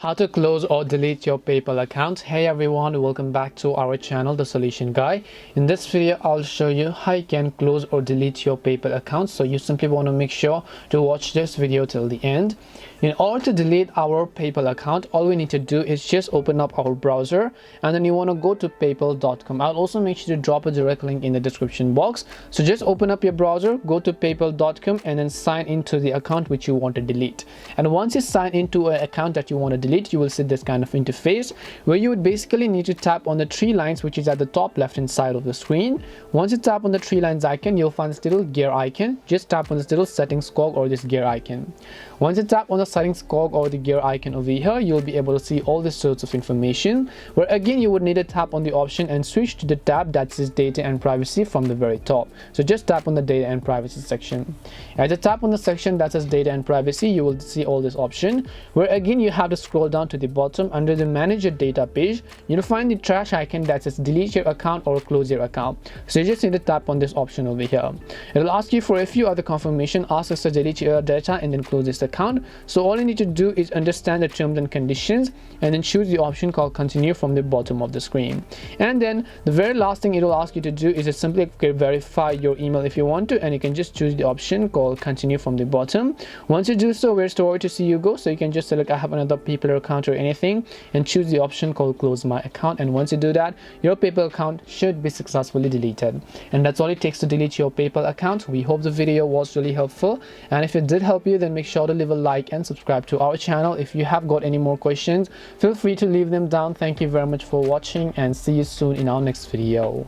How to close or delete your PayPal account. Hey everyone, welcome back to our channel, The Solution Guy. In this video I'll show you how you can close or delete your PayPal account, so you simply want to make sure to watch this video till the end. In order to delete our PayPal account, all we need to do is just open up our browser and then you want to go to paypal.com. I'll also make sure to drop a direct link in the description box. So just open up your browser, go to paypal.com and then sign into the account which you want to delete. And once you sign into an account that you want to delete, you will see this kind of interface where you would basically need to tap on the three lines which is at the top left hand side of the screen. Once you tap on the three lines icon, you'll find this little gear icon. Just tap on this little settings cog or this gear icon. Once you tap on the settings cog or the gear icon over here, you'll be able to see all this sorts of information, where again you would need to tap on the option and switch to the tab that says data and privacy from the very top. So just tap on the data and privacy section. As you tap on the section that says data and privacy, you will see all this option, where again you have to scroll down to the bottom. Under the manage your data page, you'll find the trash icon that says delete your account or close your account. So you just need to tap on this option over here. It'll ask you for a few other confirmation, ask us to delete your data and then close this account. So all you need to do is understand the terms and conditions and then choose the option called continue from the bottom of the screen. And then the very last thing it will ask you to do is to simply verify your email if you want to, and you can just choose the option called continue from the bottom. Once you do so, where's the to see you go, so you can just select I have another PayPal account or anything and choose the option called close my account. And once you do that, your PayPal account should be successfully deleted. And that's all it takes to delete your PayPal account. We hope the video was really helpful, and if it did help you, then make sure to leave a like and subscribe to our channel. If you have got any more questions, feel free to leave them down. Thank you very much for watching and see you soon in our next video.